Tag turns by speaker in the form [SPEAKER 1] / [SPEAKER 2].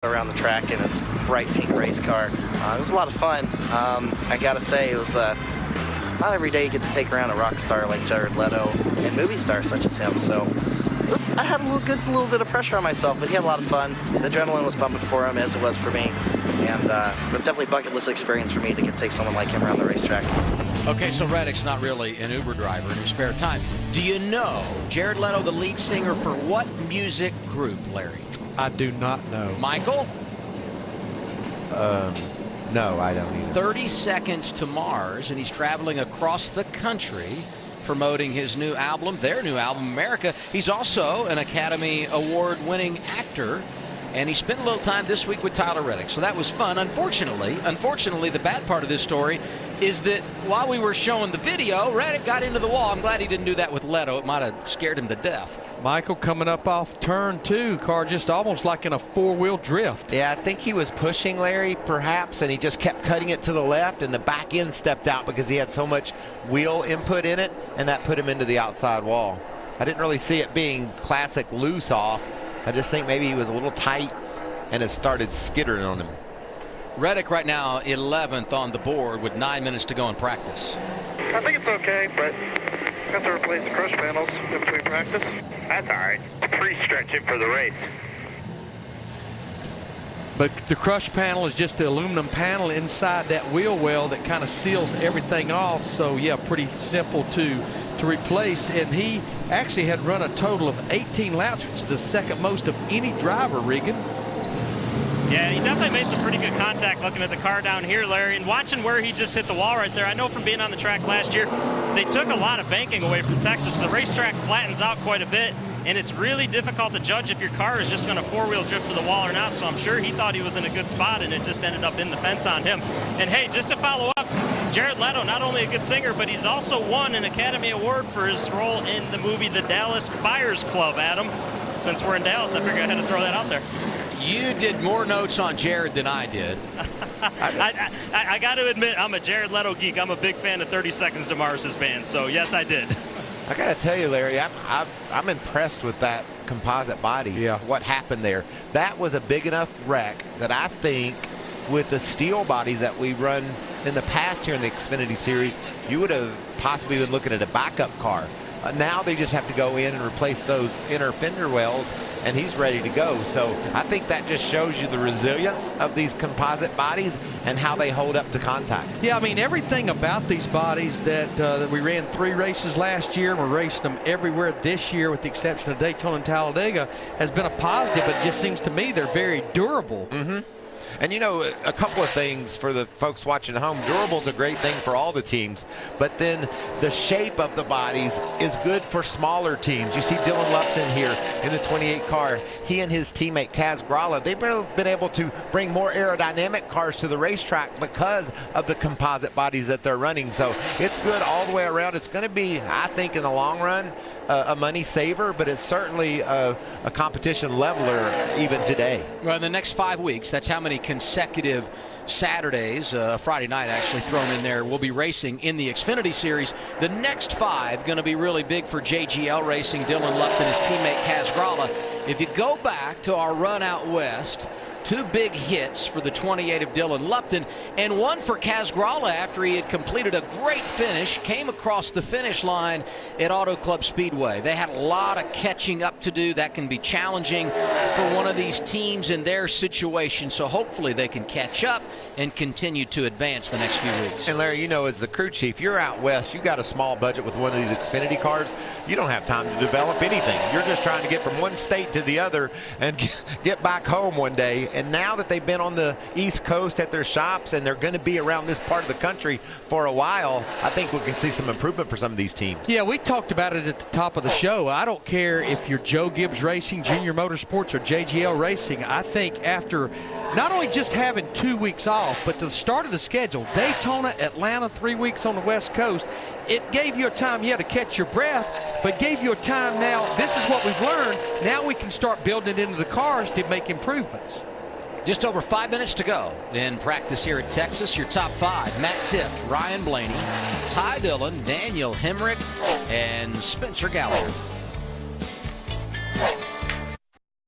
[SPEAKER 1] around the track in his bright pink race car. It was a lot of fun. I gotta say, it was not every day you get to take around a rock star like Jared Leto and movie stars such as him. So I had a little bit of pressure on myself, but he had a lot of fun. The adrenaline was pumping for him as it was for me, and it's definitely a bucket list experience for me to get to take someone like him around the racetrack.
[SPEAKER 2] Okay, so Reddick's not really an Uber driver in his spare time. Do you know Jared Leto, the lead singer for what music group, Larry?
[SPEAKER 3] I do not know.
[SPEAKER 2] Michael?
[SPEAKER 4] No, I don't either.
[SPEAKER 2] 30 Seconds to Mars, and he's traveling across the country promoting his new album, their new album, America. He's also an Academy Award-winning actor, and he spent a little time this week with Tyler Reddick, so that was fun. Unfortunately, the bad part of this story is that while we were showing the video, Reddick got into the wall. I'm glad he didn't do that with Leto. It might have scared him to death.
[SPEAKER 3] Michael coming up off turn 2, car just almost like in a four-wheel drift.
[SPEAKER 4] Yeah, I think he was pushing Larry perhaps, and he just kept cutting it to the left, and the back end stepped out because he had so much wheel input in it, and that put him into the outside wall. I didn't really see it being classic loose off. I just think maybe he was a little tight and it started skittering on him.
[SPEAKER 2] Reddick right now 11th on the board with 9 minutes to go in practice.
[SPEAKER 5] I think it's okay, but I have to replace the crush panels in between practice. That's all right. Pre-stretching for the race.
[SPEAKER 3] But the crush panel is just the aluminum panel inside that wheel well that kind of seals everything off. So yeah, pretty simple to replace. And he actually had run a total of 18 laps, which is the second most of any driver, Regan.
[SPEAKER 6] Yeah, he definitely made some pretty good contact looking at the car down here, Larry, and watching where he just hit the wall right there. I know from being on the track last year, they took a lot of banking away from Texas. The racetrack flattens out quite a bit, and it's really difficult to judge if your car is just going to four-wheel drift to the wall or not. So I'm sure he thought he was in a good spot, and it just ended up in the fence on him. And hey, just to follow up, Jared Leto, not only a good singer, but he's also won an Academy Award for his role in the movie The Dallas Buyers Club, Adam. Since we're in Dallas, I figured I had to throw that out there.
[SPEAKER 2] You did more notes on Jared than I did.
[SPEAKER 6] I got to admit, I'm a Jared Leto geek. I'm a big fan of 30 Seconds to Mars' band, so yes, I did.
[SPEAKER 4] I got to tell you, Larry, I'm impressed with that composite body.
[SPEAKER 3] Yeah.
[SPEAKER 4] What happened there? That was a big enough wreck that I think with the steel bodies that we run in the past here in the Xfinity Series, you would have possibly been looking at a backup car. Now they just have to go in and replace those inner fender wells, and he's ready to go. So I think that just shows you the resilience of these composite bodies and how they hold up to contact.
[SPEAKER 3] Yeah, I mean, everything about these bodies that we ran 3 races last year, we're racing them everywhere this year with the exception of Daytona and Talladega, has been a positive. It just seems to me they're very durable.
[SPEAKER 4] Mm-hmm. And you know, a couple of things for the folks watching at home. Durable's a great thing for all the teams, but then the shape of the bodies is good for smaller teams. You see Dylan Lupton here in the 28 car. He and his teammate Kaz Grala, they've been able to bring more aerodynamic cars to the racetrack because of the composite bodies that they're running. So it's good all the way around. It's going to be, I think, in the long run, a money saver, but it's certainly a competition leveler even today.
[SPEAKER 2] Well, in the next 5 weeks, that's how many consecutive Saturdays, Friday night actually thrown in there, we'll be racing in the Xfinity Series. The next 5 going to be really big for JGL Racing, Dylan Lupton, his teammate Kaz Grala. If you go back to our run out west, 2 big hits for the 28 of Dylan Lupton and 1 for Kaz Grala after he had completed a great finish, came across the finish line at Auto Club Speedway. They had a lot of catching up to do. That can be challenging for one of these teams in their situation, so hopefully they can catch up and continue to advance the next few weeks.
[SPEAKER 4] And Larry, you know, as the crew chief, you're out west, you got a small budget with one of these Xfinity cars. You don't have time to develop anything. You're just trying to get from one state to the other and get back home one day. And now that they've been on the East Coast at their shops and they're going to be around this part of the country for a while, I think we can see some improvement for some of these teams.
[SPEAKER 3] Yeah, we talked about it at the top of the show. I don't care if you're Joe Gibbs Racing, Junior Motorsports, or JGL Racing. I think after not only just having 2 weeks off, but the start of the schedule, Daytona, Atlanta, 3 weeks on the West Coast, it gave you a time you had to catch your breath, but gave you a time now. This is what we've learned. Now we can start building it into the cars to make improvements.
[SPEAKER 2] Just over 5 minutes to go in practice here at Texas. Your top 5, Matt Tift, Ryan Blaney, Ty Dillon, Daniel Hemrick, and Spencer Gallagher.